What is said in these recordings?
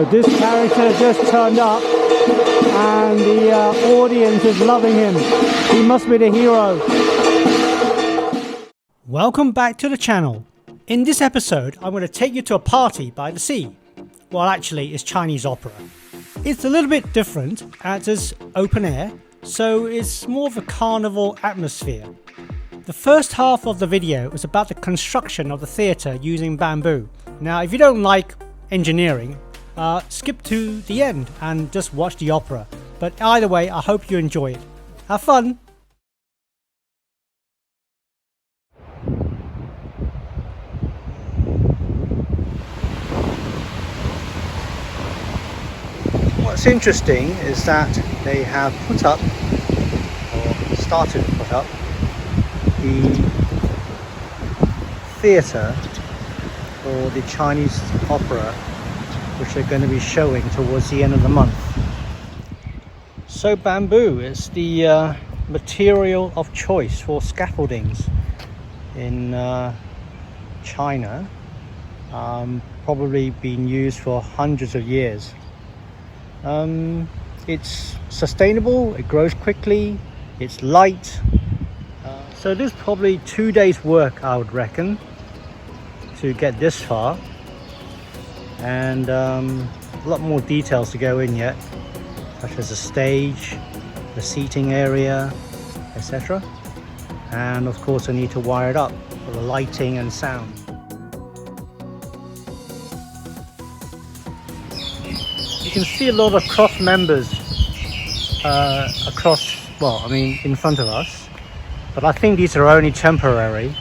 So this character just turned up and the audience is loving him. He must be the hero. Welcome back to the channel. In this episode, I'm going to take you to a party by the sea. Well, actually, it's Chinese opera. It's a little bit different as it's open air, so it's more of a carnival atmosphere. The first half of the video is about the construction of the theatre using bamboo. Now, if you don't like engineering, skip to the end and just watch the opera. But either way, I hope you enjoy it. Have fun! What's interesting is that they have put up, or started to put up, the theatre for the Chinese opera, which they're going to be showing towards the end of the month. So bamboo is the material of choice for scaffoldings in China. Probably been used for hundreds of years. It's sustainable, it grows quickly, it's light. So there's probably 2 days work, I would reckon, to get this far. And a lot more details to go in yet, such as the stage, the seating area, etc. And of course I need to wire it up for the lighting and sound. You can see a lot of cross members in front of us, but I think these are only temporary.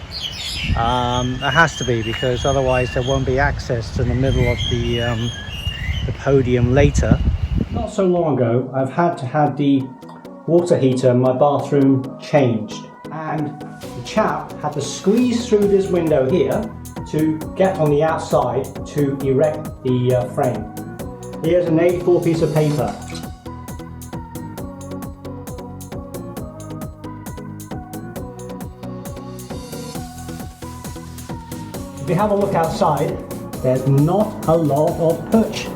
It has to be, because otherwise there won't be access to the middle of the podium later. Not so long ago, I've had to have the water heater in my bathroom changed, and the chap had to squeeze through this window here to get on the outside to erect the frame. Here's an A4 piece of paper. If you have a look outside, there's not a lot of perch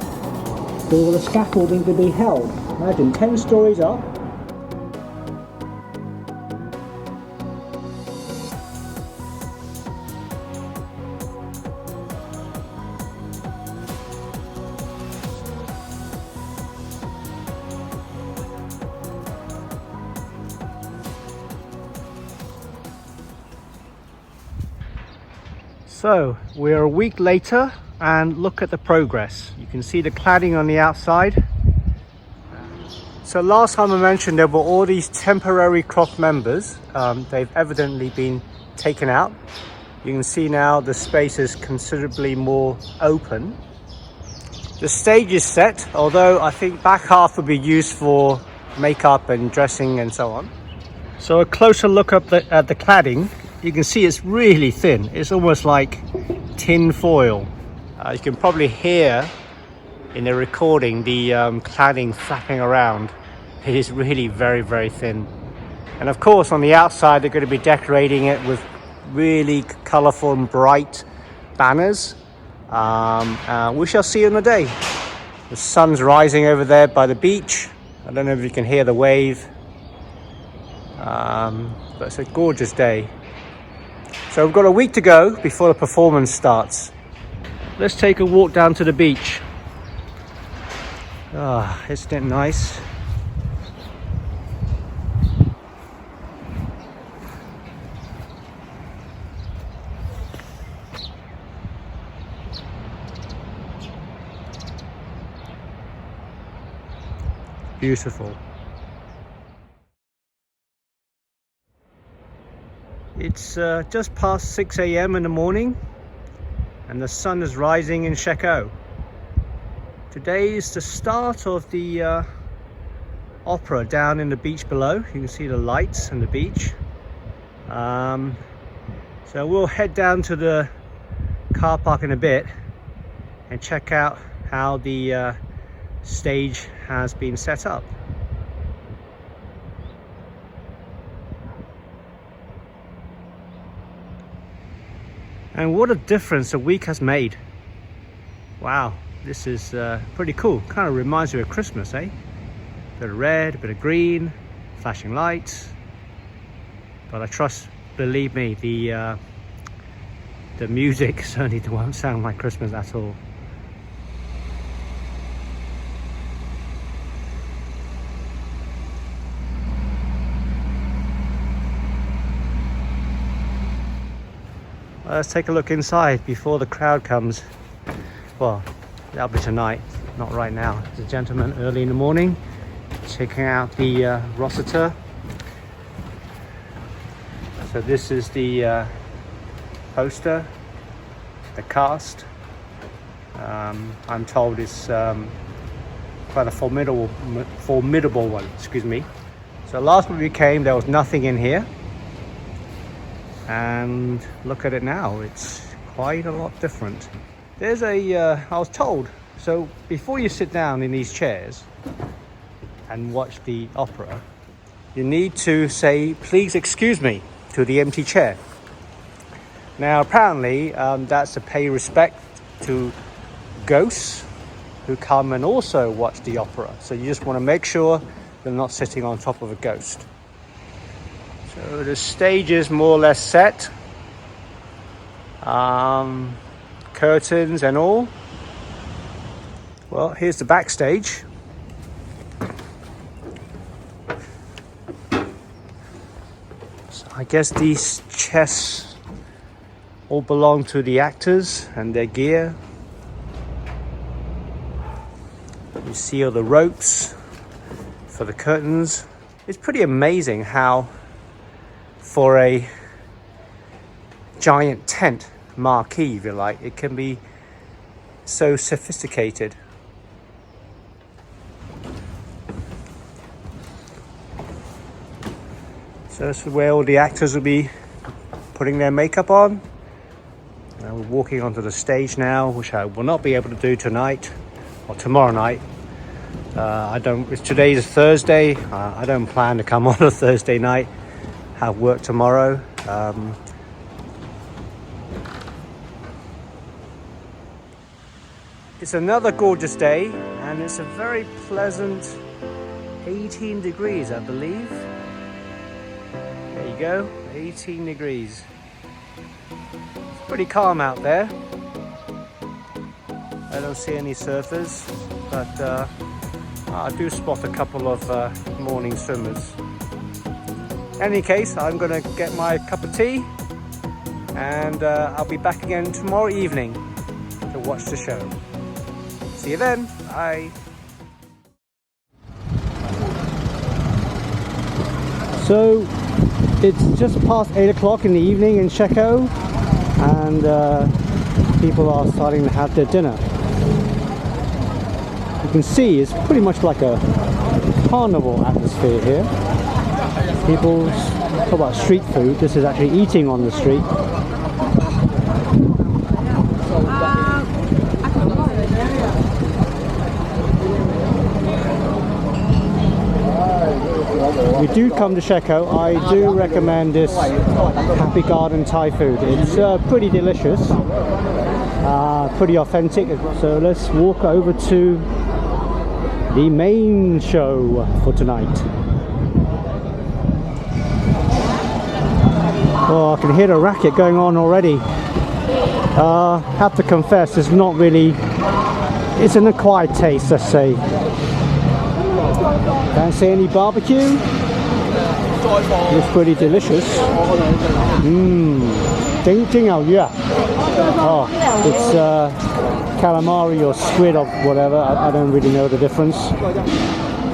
for the scaffolding to be held. Imagine 10 stories up. So we're a week later and look at the progress. You can see the cladding on the outside. So last time I mentioned there were all these temporary cross members. They've evidently been taken out. You can see now the space is considerably more open. The stage is set, although I think back half will be used for makeup and dressing and so on. So a closer look at the cladding. You can see it's really thin. It's almost like tin foil. You can probably hear in the recording the cladding flapping around. It is really very, very thin. And of course on the outside they're going to be decorating it with really colourful and bright banners. We shall see on the day. The sun's rising over there by the beach. I don't know if you can hear the wave. But it's a gorgeous day. So we've got a week to go before the performance starts. Let's take a walk down to the beach. Isn't it nice? Beautiful. It's just past 6 a.m. in the morning and the sun is rising in Shek O. Today is the start of the opera down in the beach below. You can see the lights and the beach. So we'll head down to the car park in a bit and check out how the stage has been set up. And what a difference a week has made. Wow, This is pretty cool. Kind of reminds you of Christmas, eh? Bit of red, a bit of green, flashing lights. But I trust, believe me, the music certainly won't sound like Christmas at all. Let's take a look inside before the crowd comes. Well, that'll be tonight, not right now. There's a gentleman early in the morning checking out the Rossiter. So this is the poster, the cast. I'm told it's quite a formidable one, excuse me. So last time we came, there was nothing in here. And look at it now, it's quite a lot different. There's I was told, so before you sit down in these chairs and watch the opera, you need to say, please excuse me, to the empty chair. Now apparently that's to pay respect to ghosts who come and also watch the opera. So you just want to make sure they're not sitting on top of a ghost. So the stage is more or less set. Curtains and all. Well, here's the backstage. So I guess these chests all belong to the actors and their gear. You see all the ropes for the curtains. It's pretty amazing how for a giant tent marquee, if you like, it can be so sophisticated. So this is where all the actors will be putting their makeup on. We're walking onto the stage now, which I will not be able to do tonight or tomorrow night. Today's Thursday. I don't plan to come on a Thursday night. Have work tomorrow. It's another gorgeous day, and it's a very pleasant 18 degrees, I believe. There you go, 18 degrees. It's pretty calm out there. I don't see any surfers, but I do spot a couple of morning swimmers. In any case, I'm going to get my cup of tea, and I'll be back again tomorrow evening to watch the show. See you then. Bye. So it's just past 8 o'clock in the evening in Shek O, and people are starting to have their dinner. You can see it's pretty much like a carnival atmosphere here. People talk about street food. This is actually eating on the street. If you do come to Shek O, I do recommend this Happy Garden Thai food. It's pretty delicious, pretty authentic. So let's walk over to the main show for tonight. Oh, I can hear the racket going on already. Have to confess, it's not really, it's an acquired taste, let's say. Can't see any barbecue. It's pretty delicious. Oh, it's calamari or squid or whatever. I don't really know the difference.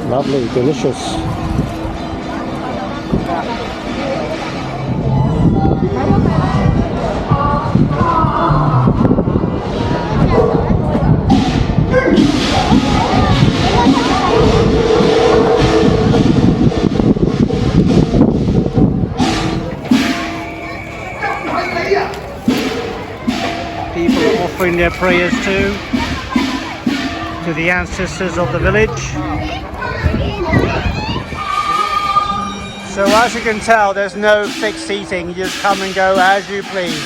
Lovely, delicious. People are offering their prayers to the ancestors of the village. So as you can tell, there's no fixed seating. You just come and go as you please.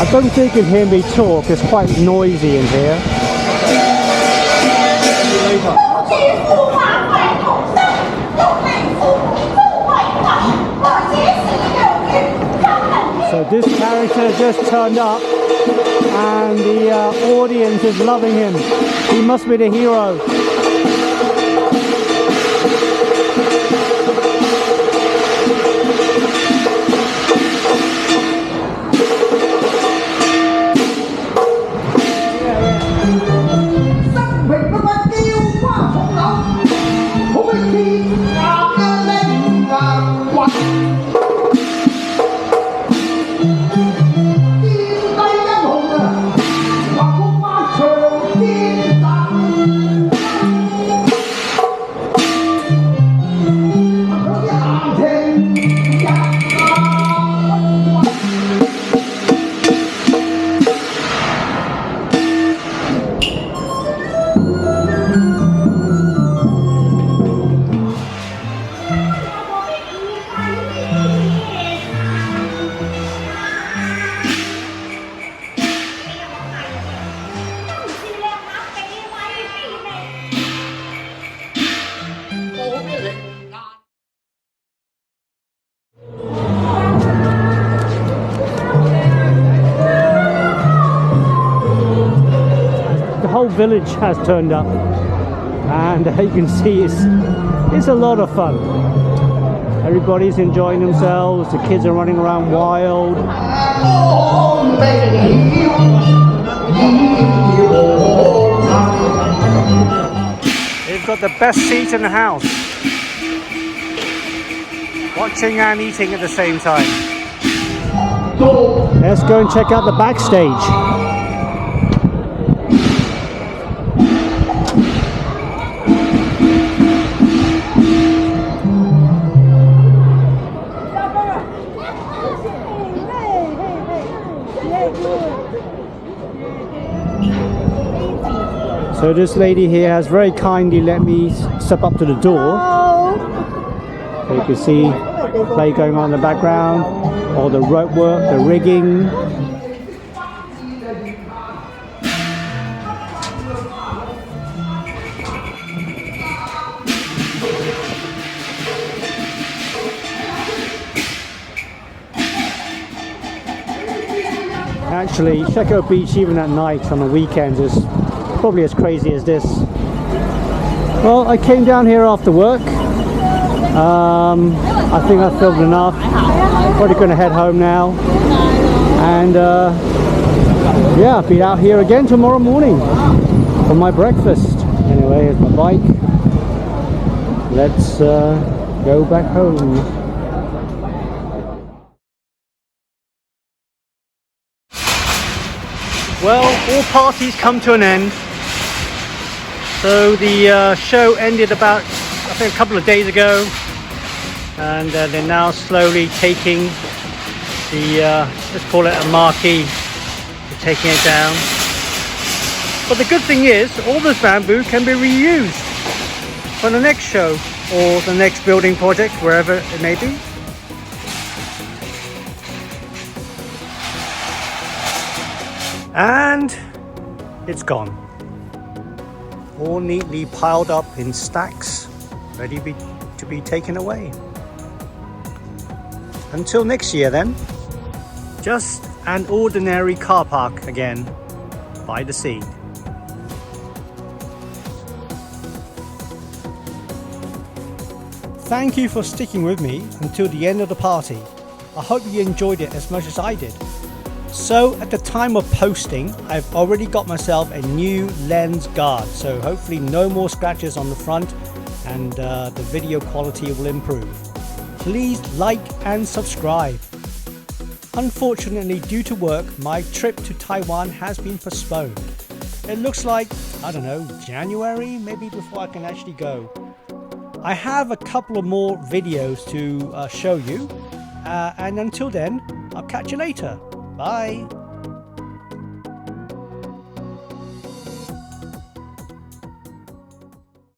I don't think you can hear me talk, it's quite noisy in here. So this character just turned up and the audience is loving him. He must be the hero. The whole village has turned up, and you can see it's a lot of fun. Everybody's enjoying themselves, the kids are running around wild. They've got the best seat in the house, watching and eating at the same time. Let's go and check out the backstage. So this lady here has very kindly let me step up to the door. So you can see play going on in the background, all the rope work, the rigging. Actually, Shek O Beach, even at night on the weekends, is probably as crazy as this. Well, I came down here after work. I think I filmed enough. Probably going to head home now. And yeah, I'll be out here again tomorrow morning for my breakfast. Anyway, here's my bike. Let's go back home. Well, all parties come to an end. So the show ended about, I think, a couple of days ago, and they're now slowly taking the, let's call it a marquee, they're taking it down. But the good thing is, all this bamboo can be reused for the next show or the next building project, wherever it may be. And it's gone. All neatly piled up in stacks, ready to be taken away. Until next year then, just an ordinary car park again by the sea. Thank you for sticking with me until the end of the party. I hope you enjoyed it as much as I did. So at the time of posting, I've already got myself a new lens guard, so hopefully no more scratches on the front, and the video quality will improve. Please like and subscribe. Unfortunately, due to work, my trip to Taiwan has been postponed. It looks like, I don't know, January maybe, before I can actually go. I have a couple of more videos to show you, and until then, I'll catch you later. Bye.